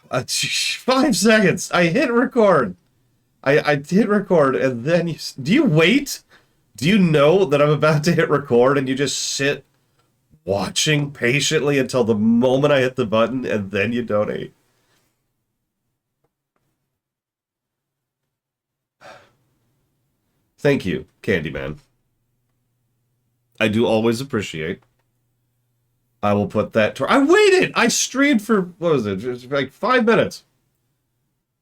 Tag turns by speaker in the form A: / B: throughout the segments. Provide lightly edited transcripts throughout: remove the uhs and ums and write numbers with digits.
A: 5 seconds. I hit record. I hit record, and then you... Do you wait? Do you know that I'm about to hit record, and you just sit watching patiently until the moment I hit the button, and then you donate? Thank you, Candyman. I do always appreciate. I will put that to... I waited! I streamed for, what was it? Just like 5 minutes.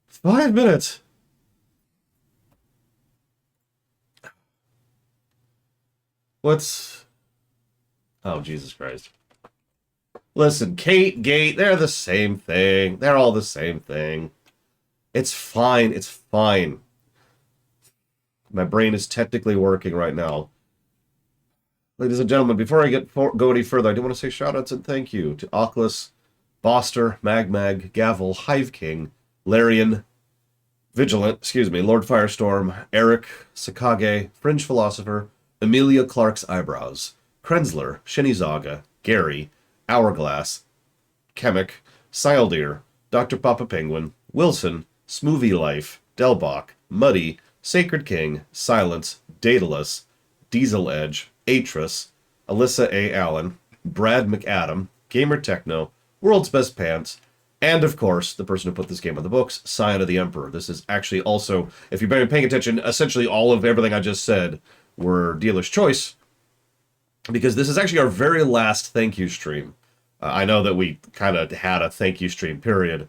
A: 5 minutes. What's... Oh, Jesus Christ. Listen, Kate, Gate, they're the same thing. They're all the same thing. It's fine. It's fine. My brain is technically working right now. Ladies and gentlemen, before I go any further, I do want to say shoutouts and thank you to Oculus, Boster, Magmag, Gavel, Hive King, Larian, Vigilant, Lord Firestorm, Eric, Sakage, Fringe Philosopher, Amelia Clark's Eyebrows, Krenzler, Shinizaga, Gary, Hourglass, Chemic, Sildeer, Dr. Papa Penguin, Wilson, Smoothie Life, Delbach, Muddy, Sacred King, Silence, Daedalus, Diesel Edge, Atris, Alyssa A. Allen, Brad McAdam, Gamer Techno, World's Best Pants, and of course, the person who put this game on the books, Scion of the Emperor. This is actually also, if you've been paying attention, essentially all of everything I just said were dealer's choice, because this is actually our very last thank you stream. I know that we kind of had a thank you stream period,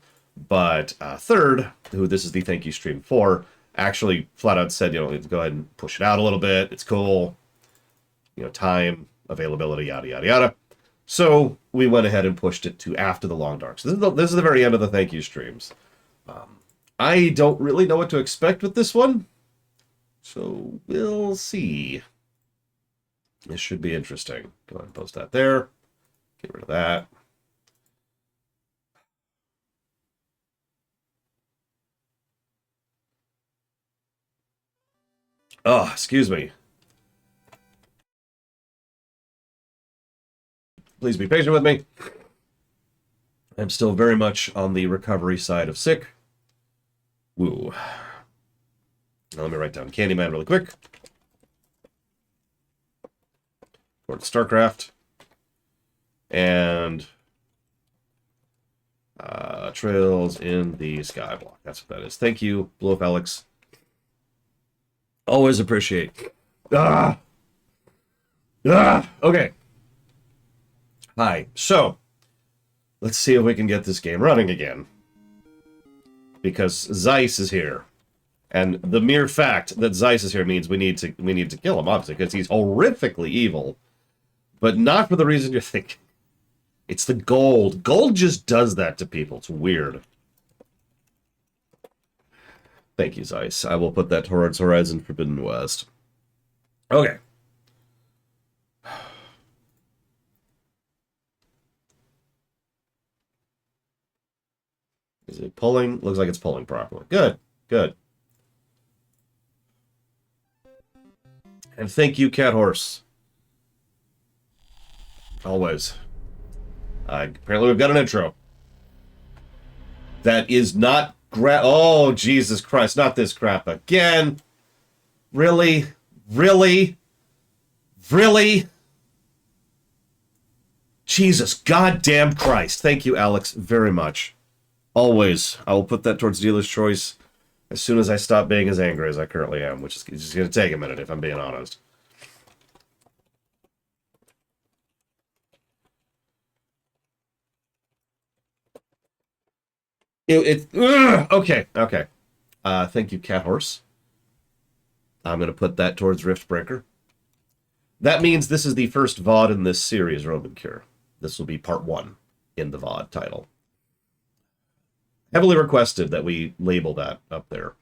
A: but Third, who this is the thank you stream for, actually flat out said, you know, go ahead and push it out a little bit. It's cool. You know, time, availability, yada, yada, yada. So we went ahead and pushed it to after the Long Dark. So this is the very end of the thank you streams. I don't really know what to expect with this one. So we'll see. This should be interesting. Go ahead and post that there. Get rid of that. Oh, excuse me. Please be patient with me. I'm still very much on the recovery side of sick. Woo. Now let me write down Candyman really quick. Or StarCraft. And Trails in the Skyblock. That's what that is. Thank you, Blow Up Alex. Always appreciate. Okay. Hi. So, let's see if we can get this game running again. Because Zeiss is here. And the mere fact that Zeiss is here means we need to kill him, obviously, because he's horrifically evil. But not for the reason you're thinking. It's the gold. Gold just does that to people. It's weird. Thank you, Zeiss. I will put that towards Horizon Forbidden West. Okay. Is it pulling? Looks like it's pulling properly. Good. Good. And thank you, Cat Horse. Always. Apparently we've got an intro. That is not... Oh, Jesus Christ. Not this crap again. Really? Really? Really? Jesus goddamn Christ. Thank you, Alex, very much. Always. I will put that towards dealer's choice as soon as I stop being as angry as I currently am, which is just going to take a minute, if I'm being honest. Okay. Thank you, Cat Horse. I'm going to put that towards Riftbreaker. That means this is the first VOD in this series, Roman Cure. This will be part 1 in the VOD title. Heavily requested that we label that up there.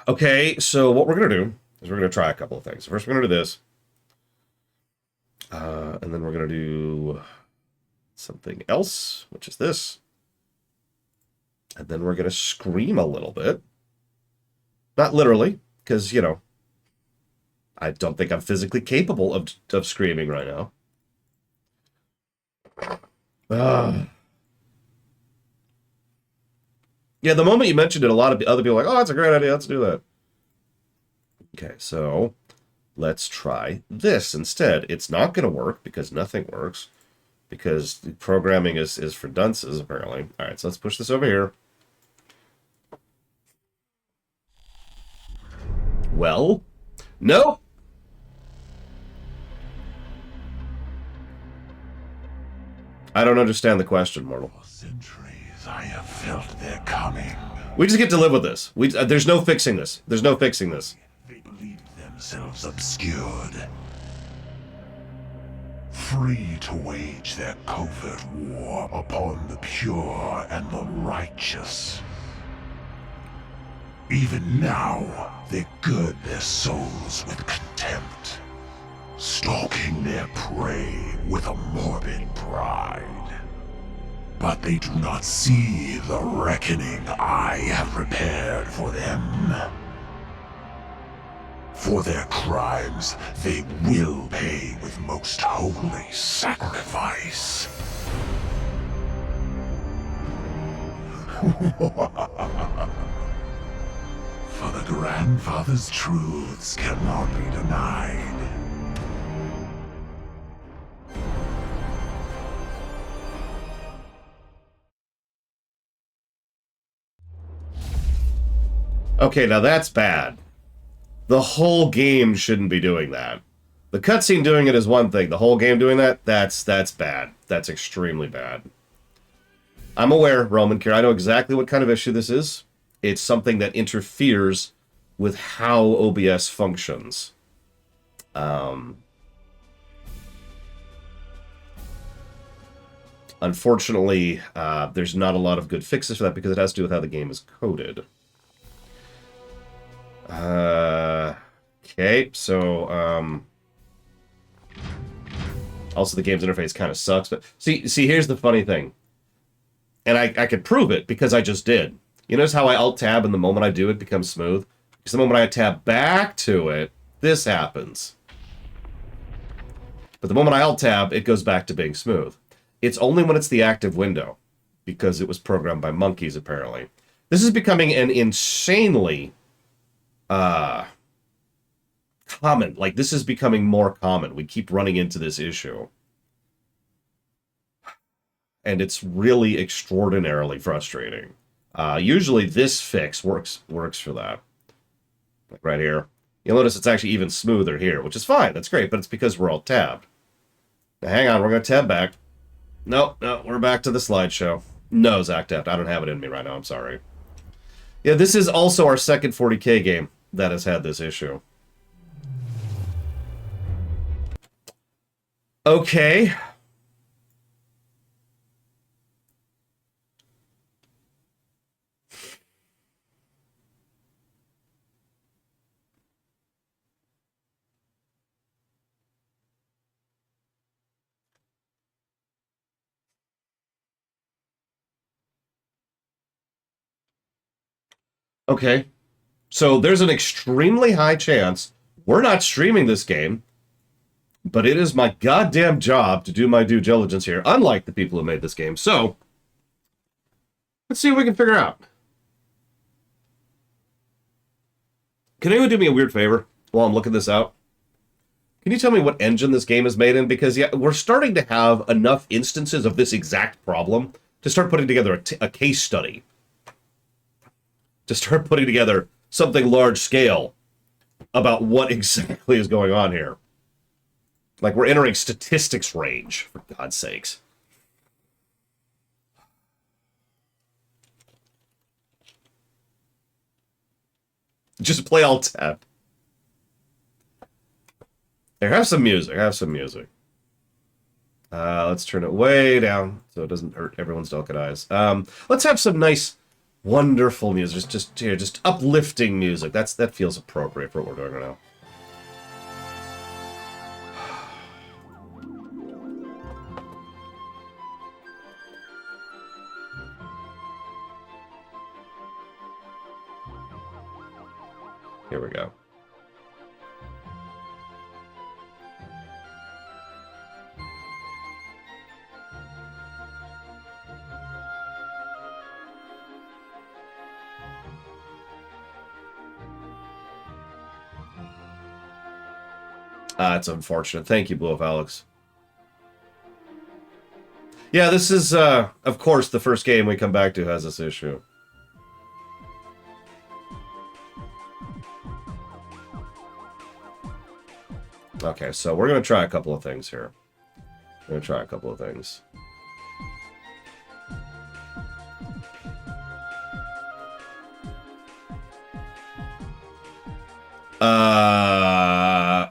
A: Okay, so what we're going to do is we're going to try a couple of things. First, we're going to do this. And then we're going to do something else, which is this. And then we're going to scream a little bit. Not literally, because, you know, I don't think I'm physically capable of screaming right now. Yeah, the moment you mentioned it, a lot of other people are like, oh, that's a great idea. Let's do that. Okay, so let's try this instead. It's not going to work because nothing works. Because programming is for dunces, apparently. All right, so let's push this over here. Well, nope. I don't understand the question, mortal.
B: For centuries, I have felt their coming.
A: We just get to live with this. There's no fixing this. There's no fixing this.
B: They believed themselves obscured. Free to wage their covert war upon the pure and the righteous. Even now, they gird their souls with contempt, stalking their prey with a morbid pride. But they do not see the reckoning I have prepared for them. For their crimes, they will pay with most holy sacrifice. For the grandfather's truths cannot be denied.
A: Okay, now that's bad. The whole game shouldn't be doing that. The cutscene doing it is one thing. The whole game doing that, that's bad. That's extremely bad. I'm aware, Roman Kier. I know exactly what kind of issue this is. It's something that interferes with how OBS functions. Unfortunately, there's not a lot of good fixes for that because it has to do with how the game is coded. Okay, so, also the game's interface kind of sucks, but see, here's the funny thing. And I could prove it because I just did. You notice how I Alt-Tab and the moment I do it becomes smooth? Because the moment I tab back to it, this happens. But the moment I Alt-Tab, it goes back to being smooth. It's only when it's the active window, because it was programmed by monkeys, apparently. This is becoming an insanely common. Like, this is becoming more common. We keep running into this issue. And it's really extraordinarily frustrating. Usually this fix works for that. Like right here. You'll notice it's actually even smoother here, which is fine. That's great, but it's because we're all tabbed. Now, hang on, we're going to tab back. No, we're back to the slideshow. No, Zactaft, I don't have it in me right now. I'm sorry. Yeah, this is also our second 40K game that has had this issue. Okay. Okay. So there's an extremely high chance we're not streaming this game, but it is my goddamn job to do my due diligence here, unlike the people who made this game. So, let's see what we can figure out. Can anyone do me a weird favor while I'm looking this out? Can you tell me what engine this game is made in? Because yeah, we're starting to have enough instances of this exact problem to start putting together a case study. To start putting together something large scale about what exactly is going on here. Like, we're entering statistics range, for God's sakes. Just play Alt-Tab. Here, have some music. Let's turn it way down so it doesn't hurt everyone's delicate eyes. Let's have some nice, wonderful music. Just uplifting music. That feels appropriate for what we're doing right now. Here we go. It's unfortunate. Thank you, Blue of Alex. Yeah, this is, of course, the first game we come back to has this issue. Okay, so we're going to try a couple of things here. We're going to try a couple of things.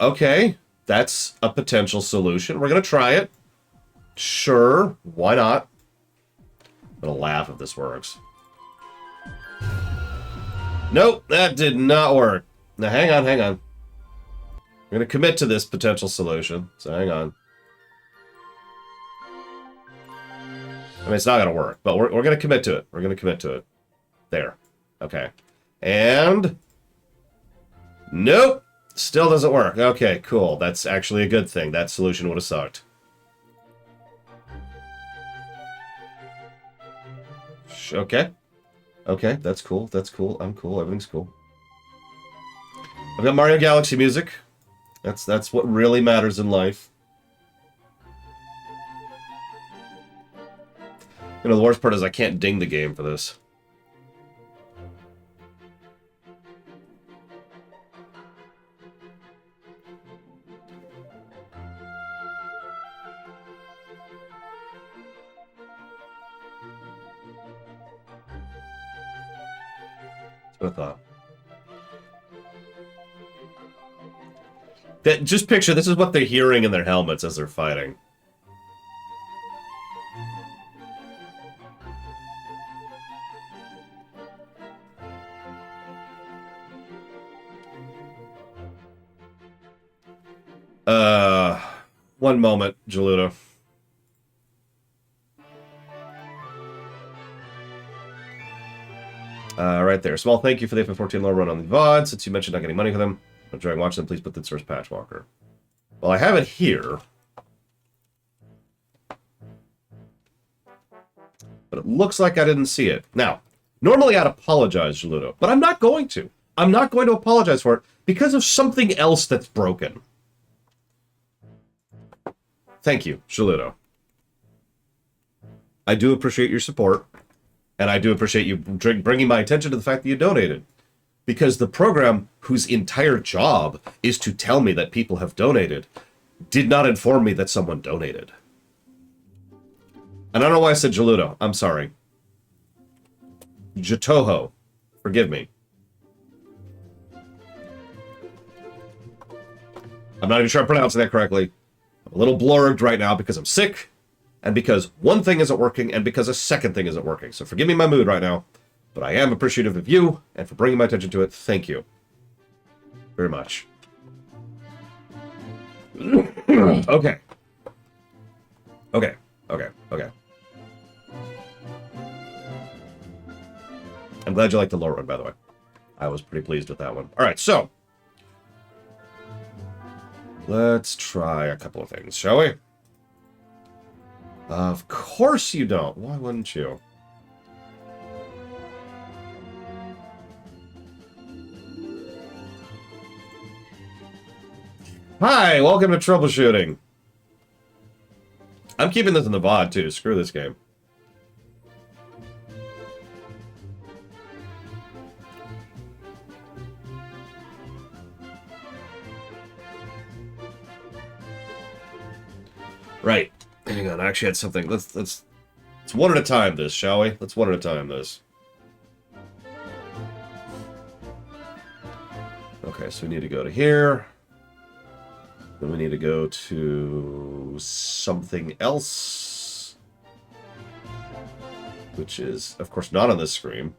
A: Okay. That's a potential solution. We're going to try it. Sure. Why not? I'm going to laugh if this works. Nope, that did not work. Now, hang on, hang on. I'm going to commit to this potential solution. So, hang on. I mean, it's not going to work, but we're going to commit to it. We're going to commit to it. There. Okay. And... nope. Still doesn't work. Okay, cool. That's actually a good thing. That solution would have sucked. Okay. Okay, that's cool. That's cool. I'm cool. Everything's cool. I've got Mario Galaxy music. That's what really matters in life. You know, the worst part is I can't ding the game for this. That's what I thought. Just picture, this is what they're hearing in their helmets as they're fighting. One moment, Jaluto. Right there. Small thank you for the FF14 low run on the VOD. Since you mentioned not getting money for them, I'm enjoying watching them. Please put the source patch walker. Well, I have it here. But it looks like I didn't see it. Now, normally I'd apologize, Jaluto, but I'm not going to. I'm not going to apologize for it because of something else that's broken. Thank you, Jaluto. I do appreciate your support, and I do appreciate you bringing my attention to the fact that you donated. Because the program, whose entire job is to tell me that people have donated, did not inform me that someone donated. And I don't know why I said Jaluto. I'm sorry. Jatoho. Forgive me. I'm not even sure I'm pronouncing that correctly. I'm a little blurred right now because I'm sick, and because one thing isn't working, and because a second thing isn't working. So forgive me my mood right now, but I am appreciative of you, and for bringing my attention to it. Thank you. Very much. Okay. Okay. Okay. Okay. I'm glad you liked the low run, by the way. I was pretty pleased with that one. All right, so let's try a couple of things, shall we? Of course you don't. Why wouldn't you? Hi, welcome to Troubleshooting. I'm keeping this in the VOD, too. Screw this game. Right. Hang on, I actually had something. Let's one at a time this, shall we? Let's one at a time this. Okay, so we need to go to here. Then we need to go to something else, which is, of course, not on this screen.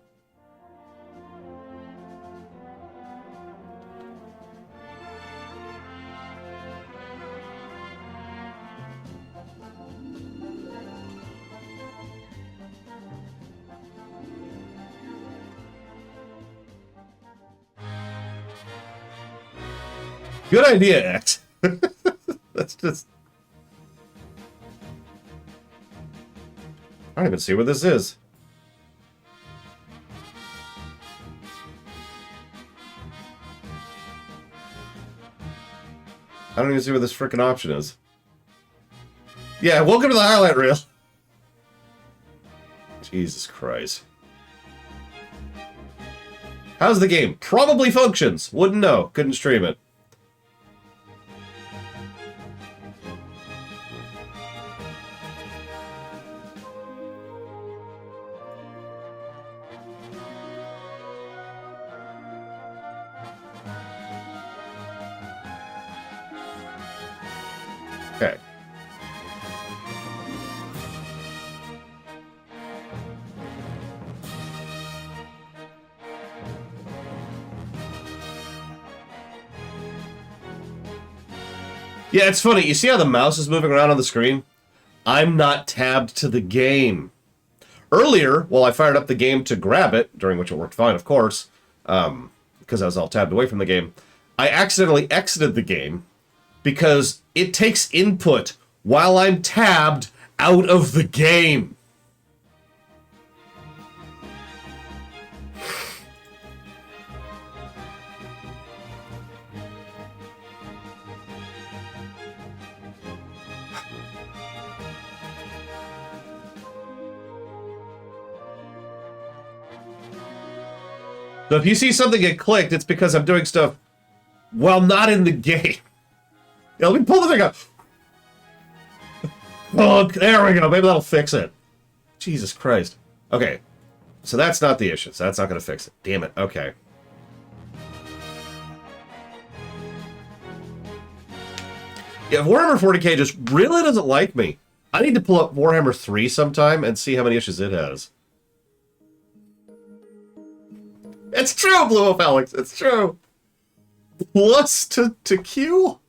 A: Good idea, X. That's just... I don't even see what this is. I don't even see where this frickin' option is. Yeah, welcome to the highlight reel. Jesus Christ. How's the game? Probably functions. Wouldn't know. Couldn't stream it. Okay. Yeah, it's funny. You see how the mouse is moving around on the screen? I'm not tabbed to the game. Earlier, while I fired up the game to grab it, during which it worked fine, of course, because I was all tabbed away from the game, I accidentally exited the game because it takes input while I'm tabbed out of the game. So if you see something get clicked, it's because I'm doing stuff while not in the game. Yeah, let me pull the thing up. Oh, there we go. Maybe that'll fix it. Jesus Christ. Okay. So that's not the issue. So that's not going to fix it. Damn it. Okay. Yeah, Warhammer 40k just really doesn't like me. I need to pull up Warhammer 3 sometime and see how many issues it has. It's true, Blue Wolf Alex. It's true. Plus to Q?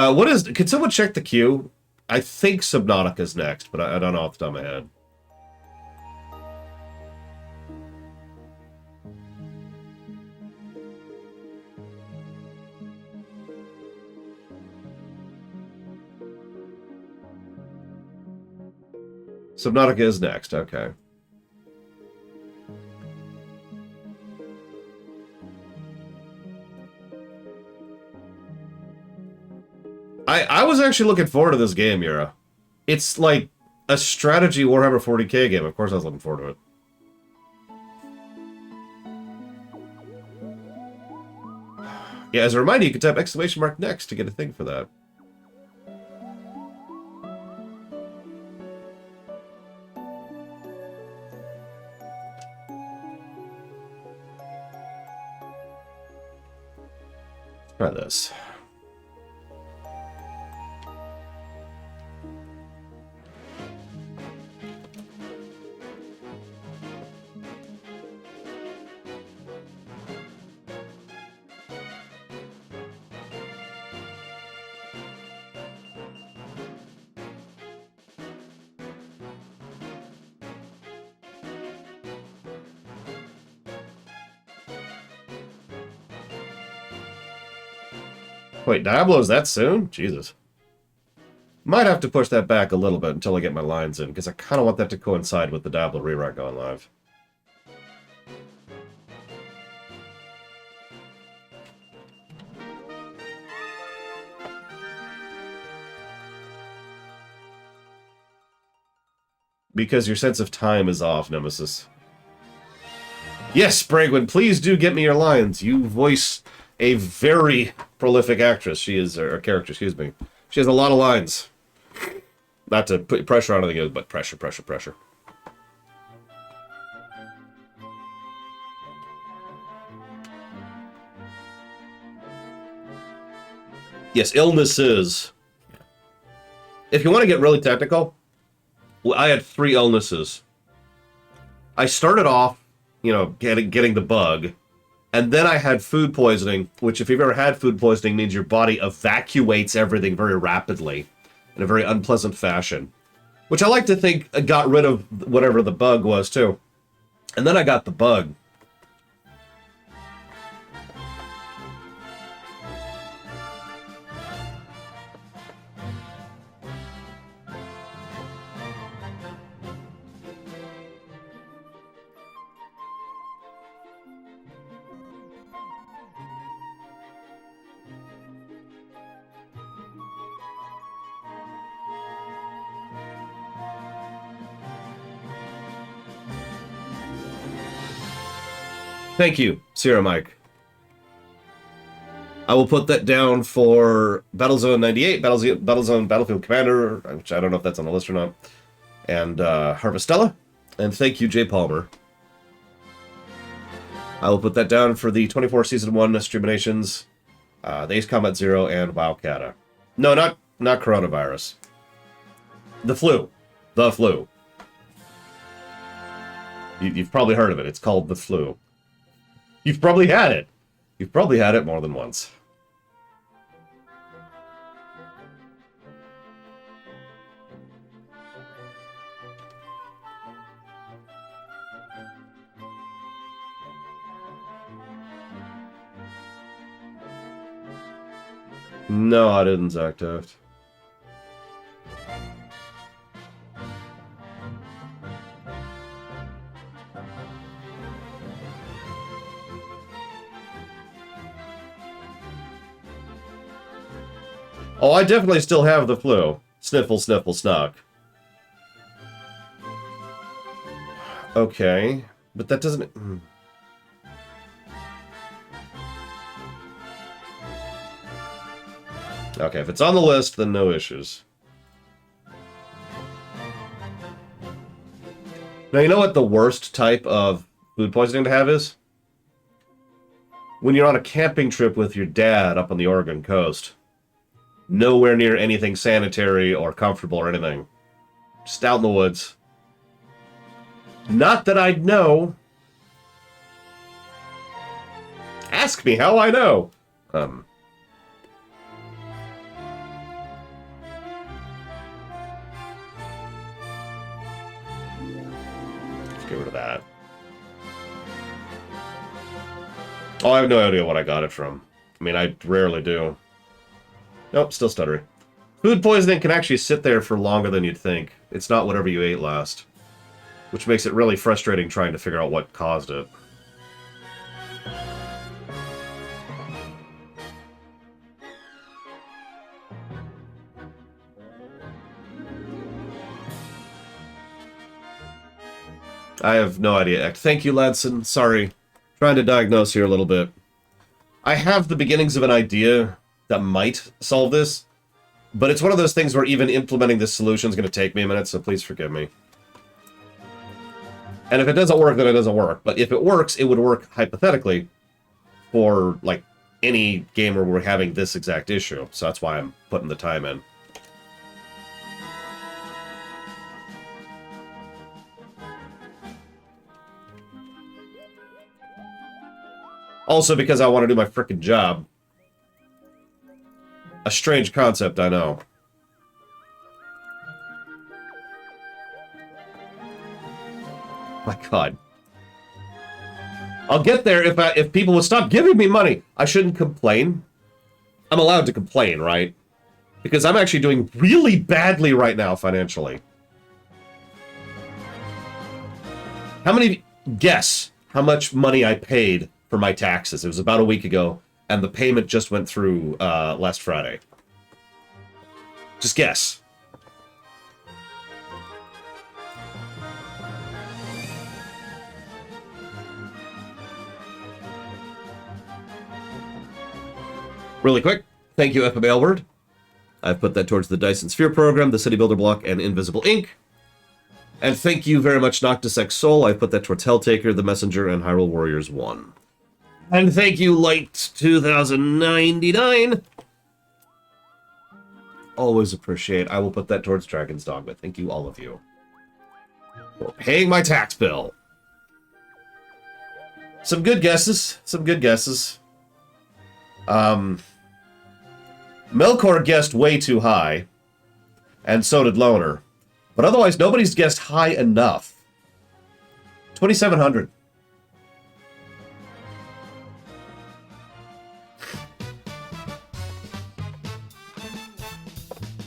A: What is... Can someone check the queue? I think Subnautica's next, but I don't know off the top of my head. Subnautica is next, okay. I was actually looking forward to this game, Yura. It's like a strategy Warhammer 40k game. Of course I was looking forward to it. Yeah, as a reminder, you can type ! next to get a thing for that. Let's try this. Wait, Diablo's that soon? Jesus. Might have to push that back a little bit until I get my lines in, because I kind of want that to coincide with the Diablo rewrite going live. Because your sense of time is off, Nemesis. Yes, Bragwin, please do get me your lines. You voice a very prolific actress. She is, or character, excuse me. She has a lot of lines. Not to put pressure on anything, but pressure, pressure, pressure. Yes, illnesses. if you want to get really technical, I had 3 illnesses. I started off, you know, getting the bug, and then I had food poisoning, which if you've ever had food poisoning means your body evacuates everything very rapidly in a very unpleasant fashion, which I like to think got rid of whatever the bug was too. And then I got the bug. Thank you, Sierra Mike. I will put that down for Battlezone 98, Battlezone Battlefield Commander, which I don't know if that's on the list or not, and Harvestella. And thank you, Jay Palmer. I will put that down for the 24 Season 1 Streaminations, the Ace Combat Zero, and Wowcata. No, not coronavirus. The flu. The flu. You've probably heard of it. It's called the flu. You've probably had it. You've probably had it more than once. No, I didn't, Zactaft. Oh, I definitely still have the flu. Sniffle, sniffle, snuck. Okay, but that doesn't... Okay, if it's on the list, then no issues. Now, you know what the worst type of food poisoning to have is? When you're on a camping trip with your dad up on the Oregon coast. Nowhere near anything sanitary or comfortable or anything. Just out in the woods. Not that I'd know. Ask me how I know. Let's get rid of that. Oh, I have no idea what I got it from. I mean, I rarely do. Nope, still stuttering. Food poisoning can actually sit there for longer than you'd think. It's not whatever you ate last. Which makes it really frustrating trying to figure out what caused it. I have no idea. Thank you, Ladson. Sorry. Trying to diagnose here a little bit. I have the beginnings of an idea that might solve this, but it's one of those things where even implementing this solution is going to take me a minute, so please forgive me. And if it doesn't work, then it doesn't work. But if it works, it would work hypothetically for, like, any game where we're having this exact issue. So that's why I'm putting the time in. Also because I want to do my frickin' job. A strange concept, I know. My God. I'll get there if people would stop giving me money. I shouldn't complain. I'm allowed to complain, right? Because I'm actually doing really badly right now financially. How many... Guess how much money I paid for my taxes. It was about a week ago, and the payment just went through last Friday. Just guess. Really quick, thank you, Epic Aylward. I've put that towards the Dyson Sphere program, the City Builder block, and Invisible Ink. And thank you very much, Noctis X Soul. I've put that towards Helltaker, The Messenger, and Hyrule Warriors 1. And thank you, Light2099. always appreciate. I will put that towards Dragon's Dogma. Thank you, all of you, for paying my tax bill. Some good guesses. Some good guesses. Melkor guessed way too high, and so did Loner. But otherwise, nobody's guessed high enough. 2,700.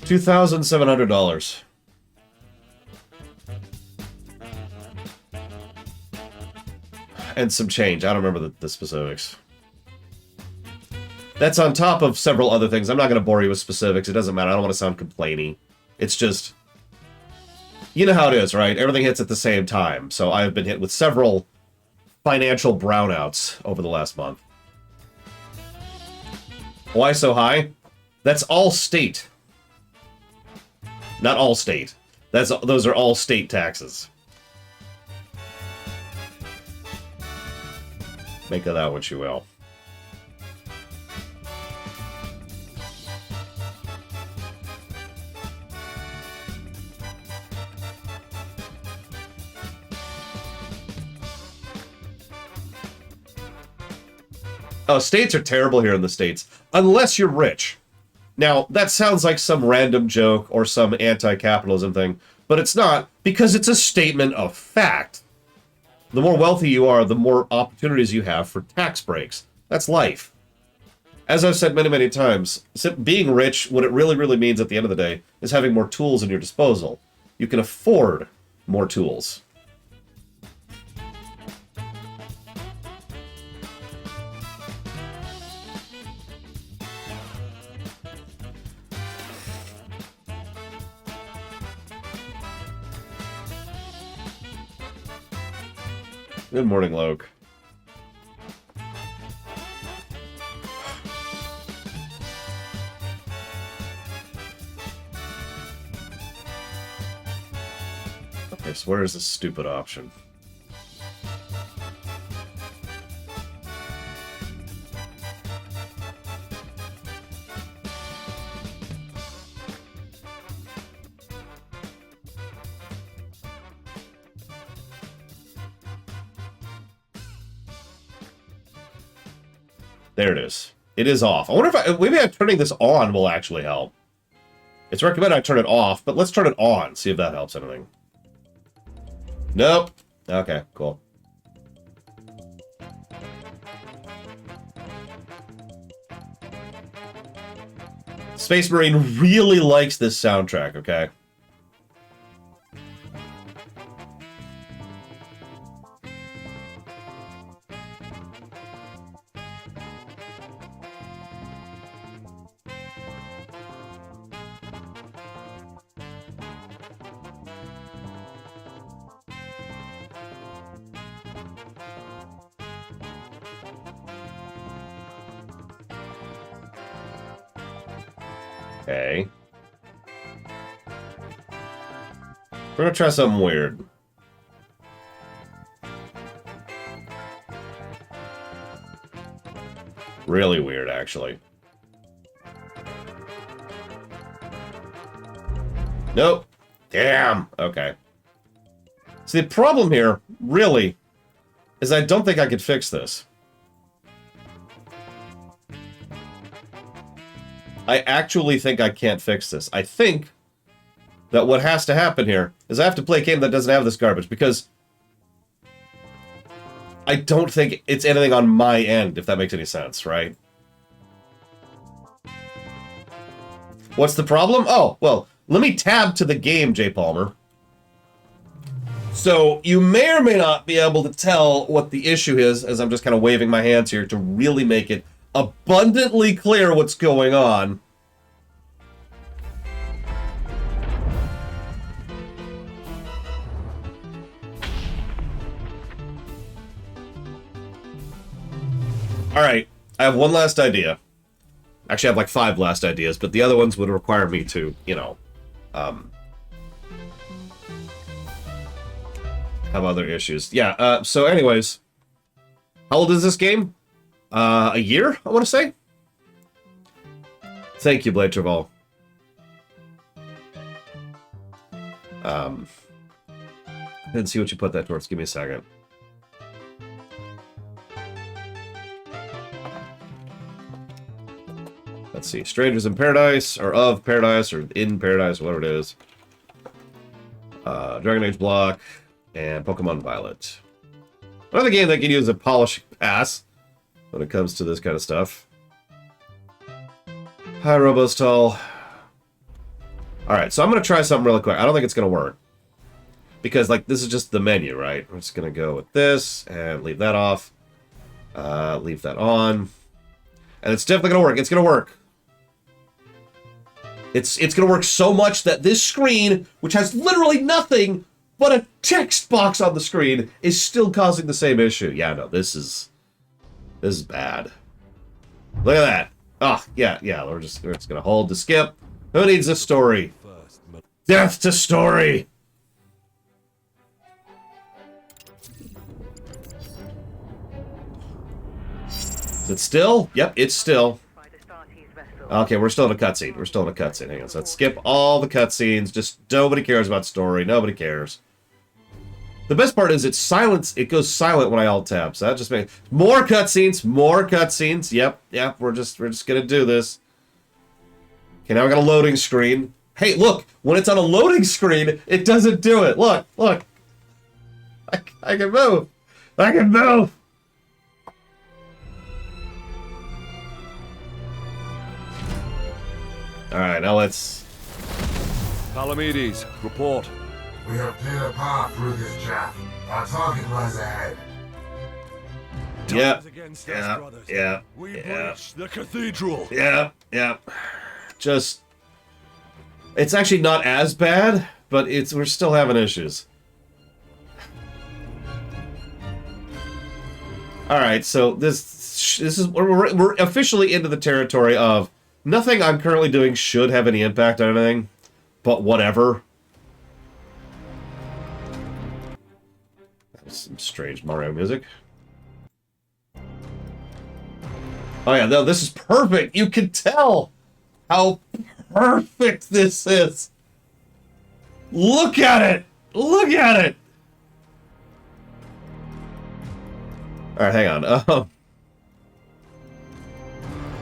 A: $2,700. And some change. I don't remember the specifics. That's on top of several other things. I'm not going to bore you with specifics. It doesn't matter. I don't want to sound complainy. It's just... You know how it is, right? Everything hits at the same time. So I've been hit with several financial brownouts over the last month. Why so high? That's all state. Not all state. Those are all state taxes. Make of that what you will. Oh, states are terrible here in the States. Unless you're rich. Now, that sounds like some random joke or some anti-capitalism thing, but it's not, because it's a statement of fact. The more wealthy you are, the more opportunities you have for tax breaks. That's life. As I've said many, many times, being rich, what it really, really means at the end of the day, is having more tools at your disposal. You can afford more tools. Good morning, Loke. Okay, so where is this stupid option? There it is. It is off. I wonder if maybe turning this on will actually help. It's recommended I turn it off, but let's turn it on, see if that helps anything. Nope. Okay, cool. Space Marine really likes this soundtrack, okay? Okay. We're gonna try something weird. Really weird, actually. Nope. Damn. Okay. See, the problem here, really, is I don't think I could fix this. I actually think I can't fix this. I think that what has to happen here is I have to play a game that doesn't have this garbage, because I don't think it's anything on my end, if that makes any sense, right? What's the problem? Oh, well, let me tab to the game, J. Palmer. So you may or may not be able to tell what the issue is, as I'm just kind of waving my hands here to really make it abundantly clear what's going on. Alright, I have one last idea. Actually, I have like 5 last ideas, but the other ones would require me to, you know, have other issues. Yeah, so anyways, how old is this game? A year, I want to say? Thank you, Blade Traval. Didn't see what you put that towards. Give me a second. Let's see. Strangers in Paradise, or of Paradise, or in Paradise, whatever it is. Dragon Age block, and Pokemon Violet. Another game that can use a polishing pass when it comes to this kind of stuff. Hi, Robostall. Alright, so I'm going to try something really quick. I don't think it's going to work. Because, like, this is just the menu, right? We're just going to go with this, and leave that off. Leave that on. And it's definitely going to work. It's going to work. It's going to work so much that this screen, which has literally nothing but a text box on the screen, is still causing the same issue. Yeah, no, this is bad. Look at that. Oh, yeah, we're just gonna hold to skip. Who needs a story? Death to story! Is it still? Yep, it's still. Okay, we're still in a cutscene. We're still in a cutscene. Hang on, so let's skip all the cutscenes. Just nobody cares about story. Nobody cares. The best part is it's silence. It goes silent when I alt tab. So that just makes more cutscenes. More cutscenes. Yep. We're just gonna do this. Okay, now we got a loading screen. Hey, look! When it's on a loading screen, it doesn't do it. Look. I can move. I can move. Alright, now let's...
C: Palamedes, report.
D: We have cleared a path through this chaff. Our target lies ahead.
A: Yeah.
C: We breach the cathedral.
A: Yeah. Just... It's actually not as bad, but we're still having issues. Alright, so this is... We're officially into the territory of nothing I'm currently doing should have any impact on anything, but whatever. That was some strange Mario music. Oh yeah, no, this is perfect! You can tell how perfect this is! Look at it! Look at it! Alright, hang on.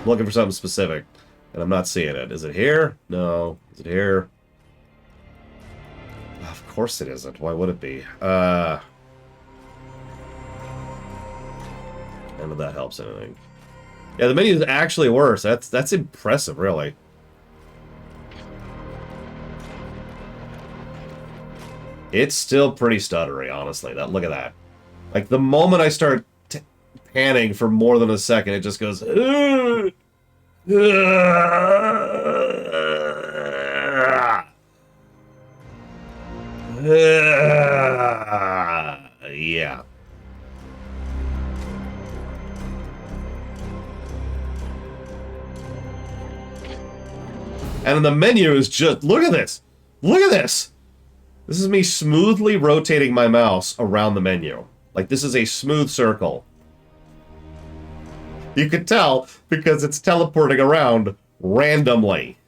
A: Looking for something specific. And I'm not seeing it. Is it here? No. Is it here? Of course it isn't. Why would it be? None of that helps anything. Yeah, the menu is actually worse. That's impressive, really. It's still pretty stuttery, honestly. Look at that. Like, the moment I start panning for more than a second, it just goes... Ugh! Yeah. And the menu is just... Look at this! Look at this! This is me smoothly rotating my mouse around the menu. Like, this is a smooth circle. You can tell because it's teleporting around randomly.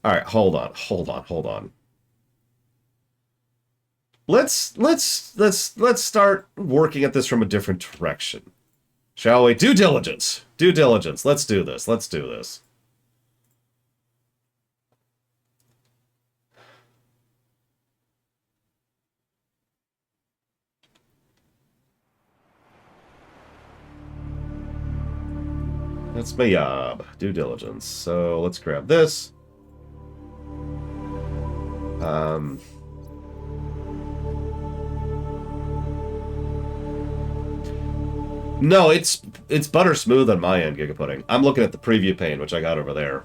A: Alright, hold on. Let's start working at this from a different direction. Shall we? Due diligence. Due diligence. Let's do this. Let's do this. That's my job. Due diligence. So let's grab this. No, it's butter smooth on my end, Giga Pudding. I'm looking at the preview pane, which I got over there.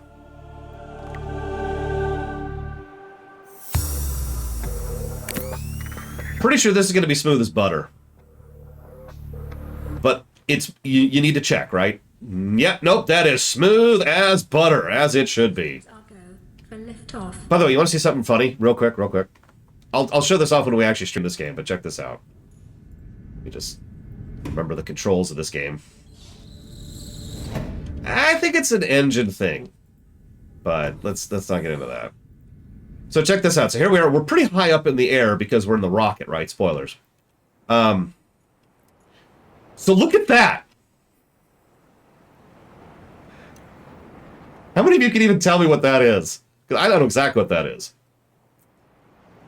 A: Pretty sure this is going to be smooth as butter. But it's you need to check, right? Yep, nope, that is smooth as butter, as it should be. By the way, you want to see something funny? Real quick. I'll show this off when we actually stream this game, but check this out. Let me just remember the controls of this game. I think it's an engine thing, but let's not get into that. So check this out. So here we are. We're pretty high up in the air because we're in the rocket, right? Spoilers. So look at that. How many of you can even tell me what that is? Because I don't know exactly what that is.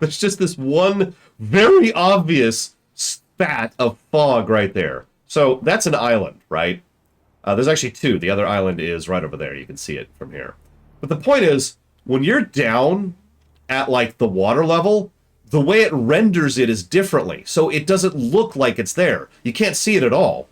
A: There's just this one very obvious spat of fog right there. So that's an island, right? There's actually two. The other island is right over there. You can see it from here. But the point is, when you're down at like the water level, the way it renders it is differently. So it doesn't look like it's there. You can't see it at all.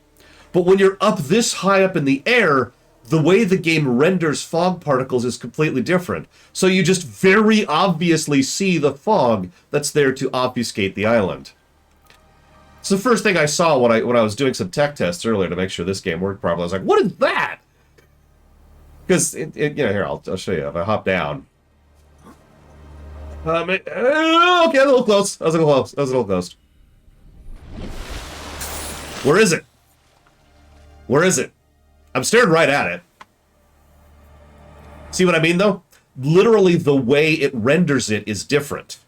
A: But when you're up this high up in the air, the way the game renders fog particles is completely different. So you just very obviously see the fog that's there to obfuscate the island. It's the first thing I saw when I was doing some tech tests earlier to make sure this game worked properly. I was like, what is that? Because, you know, here, I'll show you. If I hop down. Okay, a little close. I was a little close. Where is it? Where is it? I'm staring right at it. See what I mean, though? Literally, the way it renders it is different.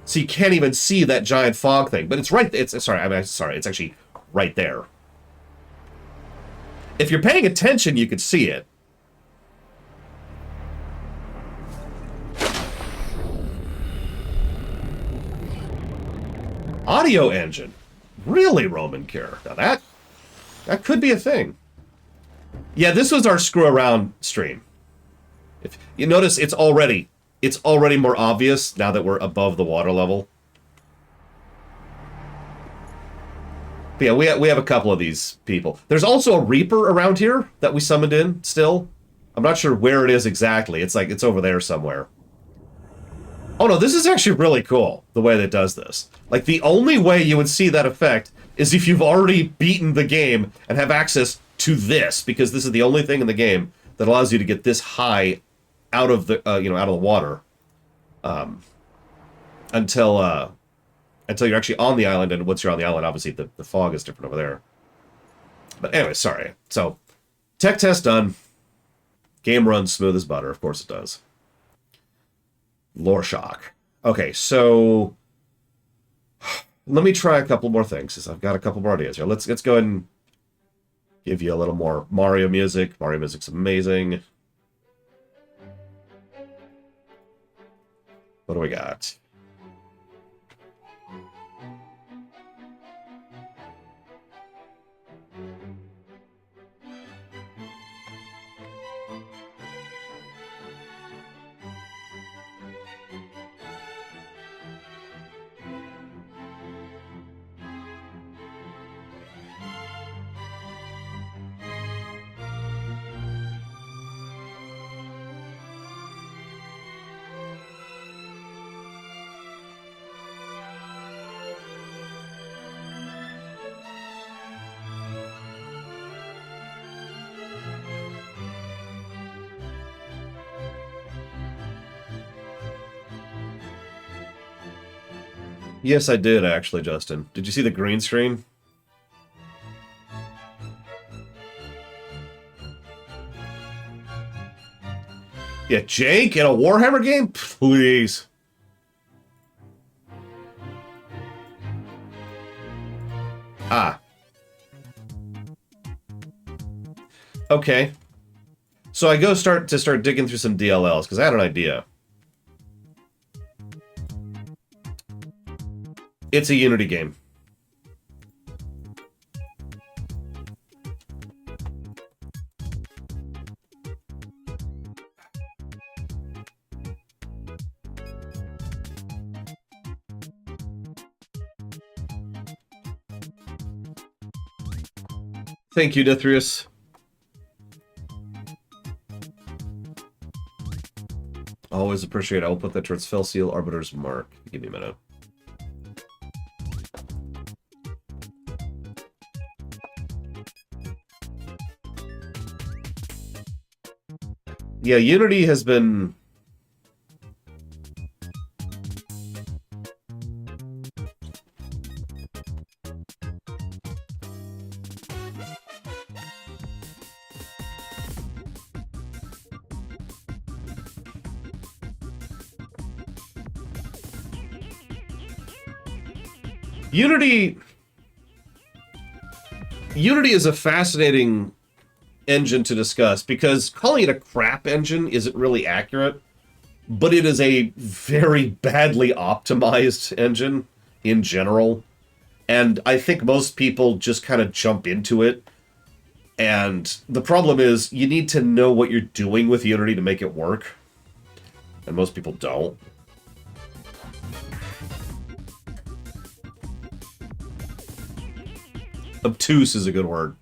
A: So you can't even see that giant fog thing. But it's right... It's actually right there. If you're paying attention, you could see it. Audio engine. Really, Roman Cure. Now that could be a thing. Yeah, this was our screw around stream. If you notice, it's already more obvious now that we're above the water level. But yeah, we have a couple of these people. There's also a Reaper around here that we summoned in still. I'm not sure where it is exactly. It's like it's over there somewhere. Oh no, this is actually really cool, the way that it does this. Like, the only way you would see that effect is if you've already beaten the game and have access to this, because this is the only thing in the game that allows you to get this high out of the, out of the water, until you're actually on the island, and once you're on the island, obviously the fog is different over there. But anyway, sorry. So, tech test done. Game runs smooth as butter, of course it does. Lore shock. Okay, so let me try a couple more things, because I've got a couple more ideas here. Let's go ahead and give you a little more Mario music. Mario music's amazing. What do we got? Yes, I did, actually, Justin. Did you see the green screen? Yeah, Jake in a Warhammer game? Please. Ah. Okay. So I go start digging through some DLLs, because I had an idea. It's a Unity game. Thank you, Dithrius. Always appreciate it. I'll put that towards Fel Seal Arbiter's Mark. Give me a minute. Yeah, Unity has been... Unity is a fascinating engine to discuss because calling it a crap engine isn't really accurate, but it is a very badly optimized engine in general. And I think most people just kind of jump into it. And the problem is you need to know what you're doing with Unity to make it work. And most people don't. Obtuse is a good word.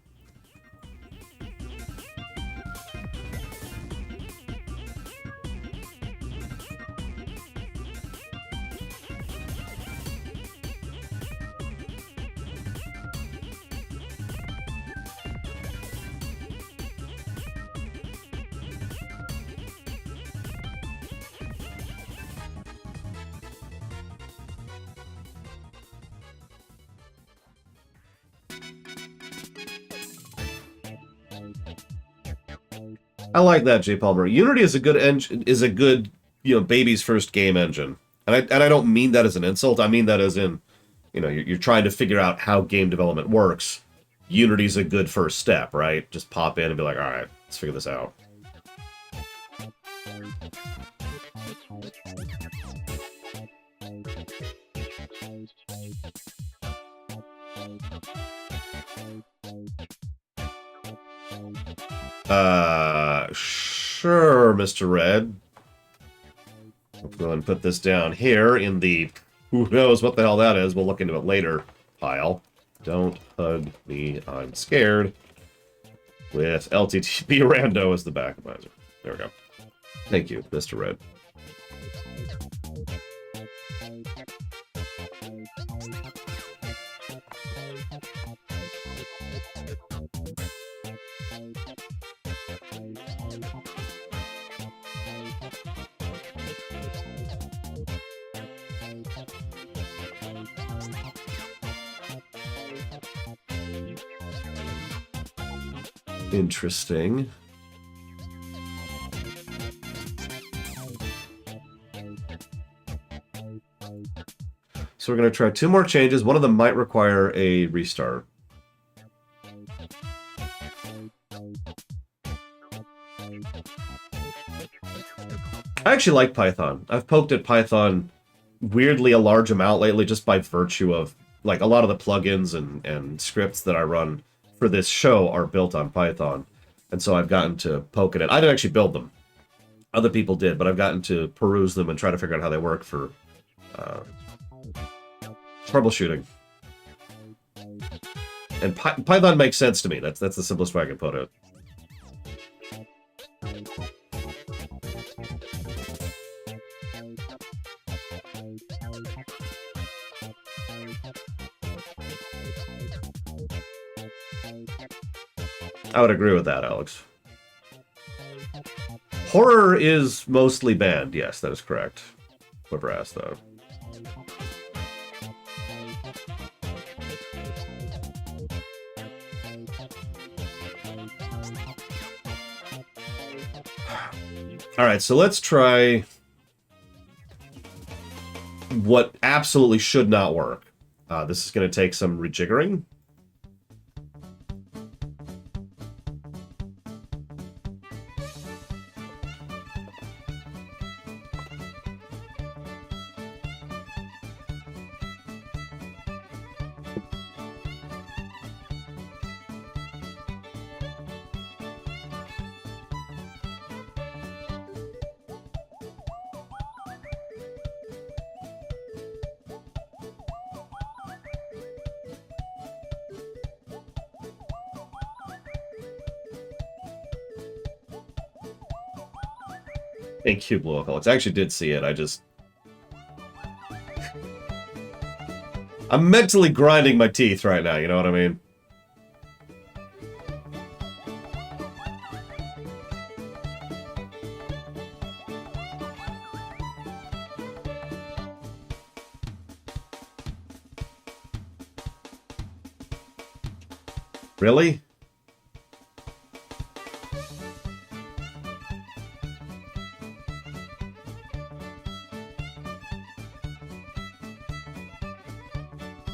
A: I like that, J. Palmer. Unity is a good engine, is a good, baby's first game engine. And I don't mean that as an insult. I mean that as in, you're trying to figure out how game development works. Unity's a good first step, right? Just pop in and be like, all right, let's figure this out. Sure, Mr. Red. I'll go ahead and put this down here in the who knows what the hell that is, we'll look into it later pile. Don't hug me, I'm scared. With LTTB Rando as the backup advisor. There we go. Thank you, Mr. Red. Interesting. So we're going to try 2 more changes. One of them might require a restart. I actually like Python. I've poked at Python weirdly a large amount lately just by virtue of, like, a lot of the plugins and scripts that I run for this show are built on Python. And so I've gotten to poke at it. I didn't actually build them. Other people did, but I've gotten to peruse them and try to figure out how they work for troubleshooting. And Python makes sense to me. That's the simplest way I can put it. I would agree with that, Alex. Horror is mostly banned. Yes, that is correct. Whoever asked, though. All right, so let's try what absolutely should not work. This is going to take some rejiggering. Thank you, Blue Alex. I actually did see it. I'm mentally grinding my teeth right now, you know what I mean? Really?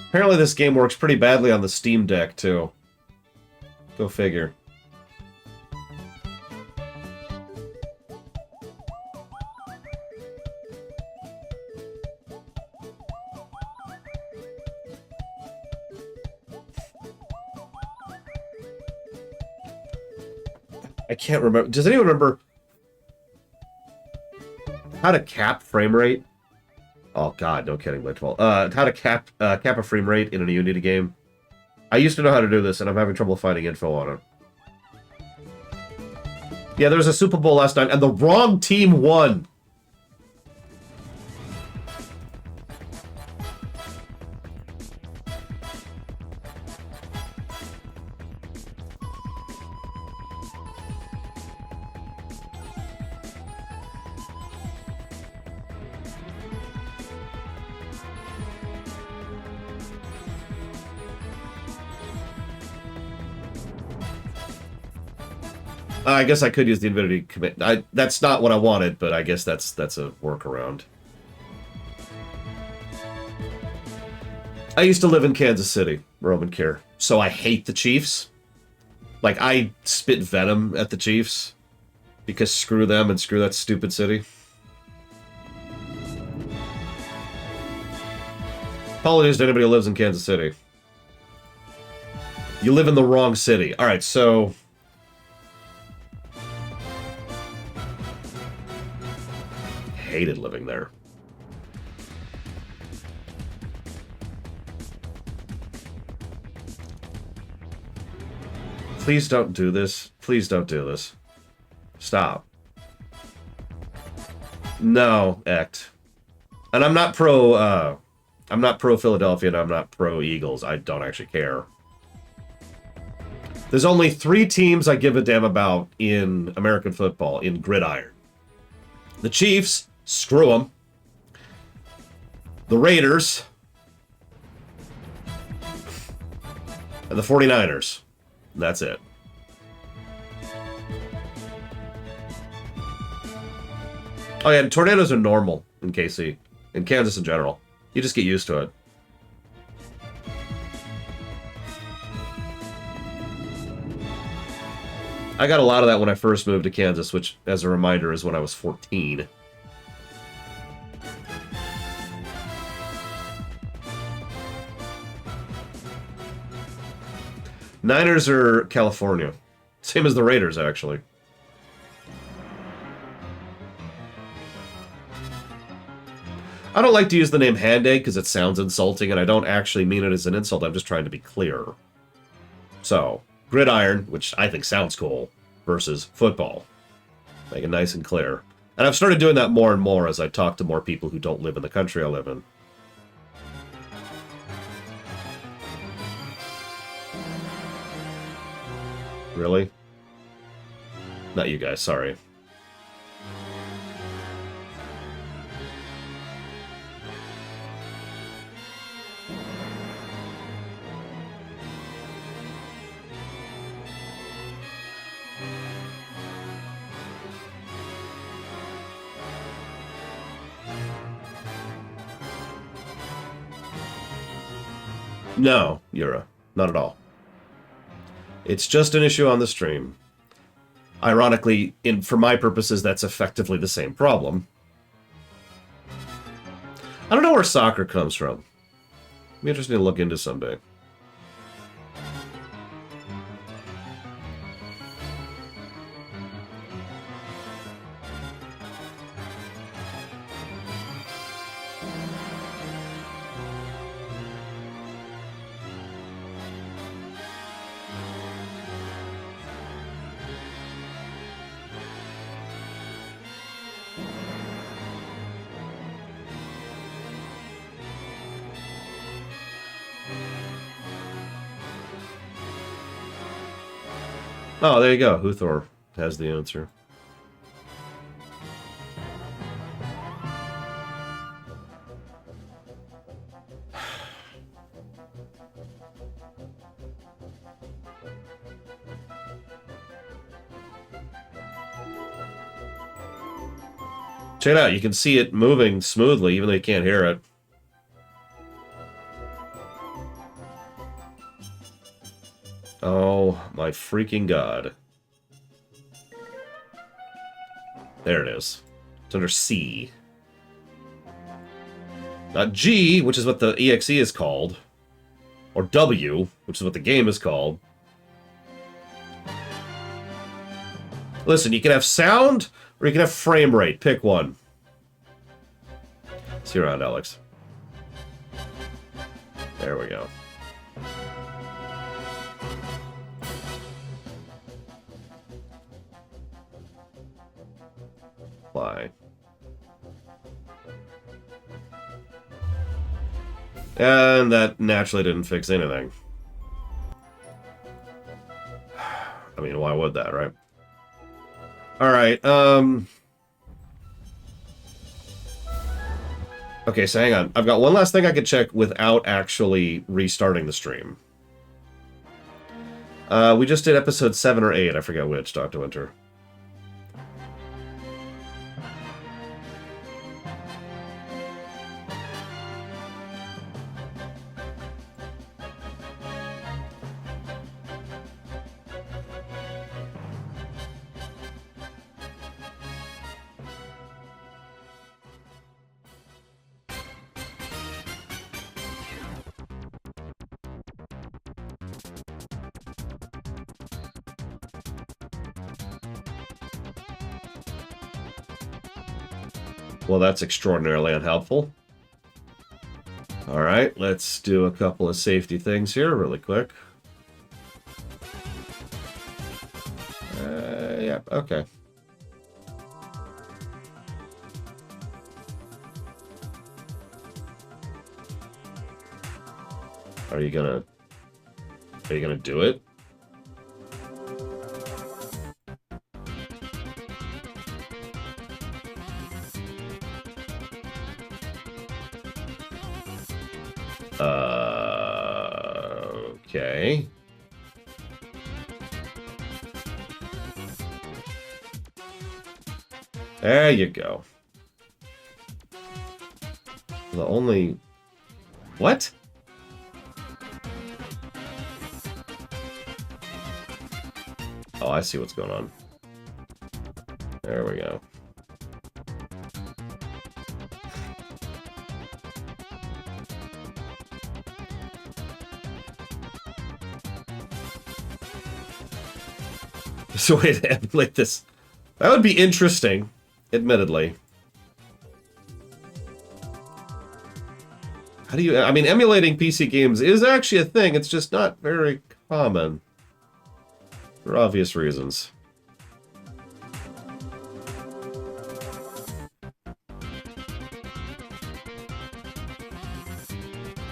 A: Apparently this game works pretty badly on the Steam Deck, too. Go figure. I can't remember. Does anyone remember how to cap frame rate? Oh god, no kidding, by 12. How to cap a frame rate in a Unity game? I used to know how to do this, and I'm having trouble finding info on it. Yeah, there was a Super Bowl last night, and the wrong team won. I guess I could use the Infinity commit. That's not what I wanted, but I guess that's a workaround. I used to live in Kansas City, Roman Care, so I hate the Chiefs. Like, I spit venom at the Chiefs because screw them and screw that stupid city. Apologies to anybody who lives in Kansas City. You live in the wrong city. All right, so hated living there. Please don't do this. Please don't do this. Stop. No, act. And I'm not pro Philadelphia, and I'm not pro Eagles. I don't actually care. There's only 3 teams I give a damn about in American football, in gridiron. The Chiefs, screw them. The Raiders. And the 49ers. And that's it. Oh yeah, and tornadoes are normal in KC. In Kansas in general. You just get used to it. I got a lot of that when I first moved to Kansas, which, as a reminder, is when I was 14. Niners are California. Same as the Raiders, actually. I don't like to use the name Hand-Egg because it sounds insulting, and I don't actually mean it as an insult. I'm just trying to be clear. So, gridiron, which I think sounds cool, versus football. Make it nice and clear. And I've started doing that more and more as I talk to more people who don't live in the country I live in. Really? Not you guys, sorry. No, Yura. Not at all. It's just an issue on the stream. Ironically, for my purposes, that's effectively the same problem. I don't know where soccer comes from. It'd be interesting to look into someday. Oh, there you go. Huthor has the answer. Check it out. You can see it moving smoothly, even though you can't hear it. Oh, my freaking god. There it is. It's under C. Not G, which is what the EXE is called. Or W, which is what the game is called. Listen, you can have sound, or you can have frame rate. Pick one. See you around, Alex. There we go. Apply. And that naturally didn't fix anything. I mean, why would that, right? Alright, okay, so hang on. I've got one last thing I could check without actually restarting the stream. We just did episode 7 or 8. I forget which, Dr. Winter. Well, that's extraordinarily unhelpful. Alright, let's do a couple of safety things here really quick. Yeah, okay. Are you gonna do it? Okay. There you go. The only... What? Oh, I see what's going on. There we go. So way to emulate this. That would be interesting, admittedly. How do you... I mean, emulating PC games is actually a thing. It's just not very common. For obvious reasons.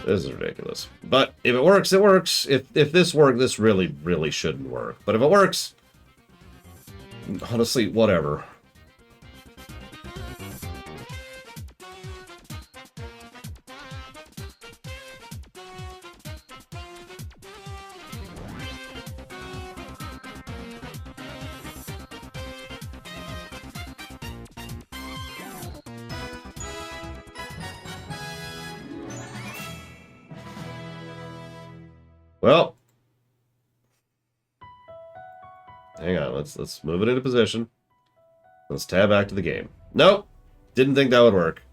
A: This is ridiculous. But if it works, it works. If this worked, this really, really shouldn't work. But if it works... Honestly, whatever. Well, hang on, let's move it into position. Let's tab back to the game. Nope, didn't think that would work.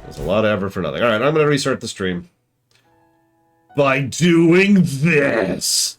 A: There's a lot of effort for nothing. All right, I'm going to restart the stream by doing this.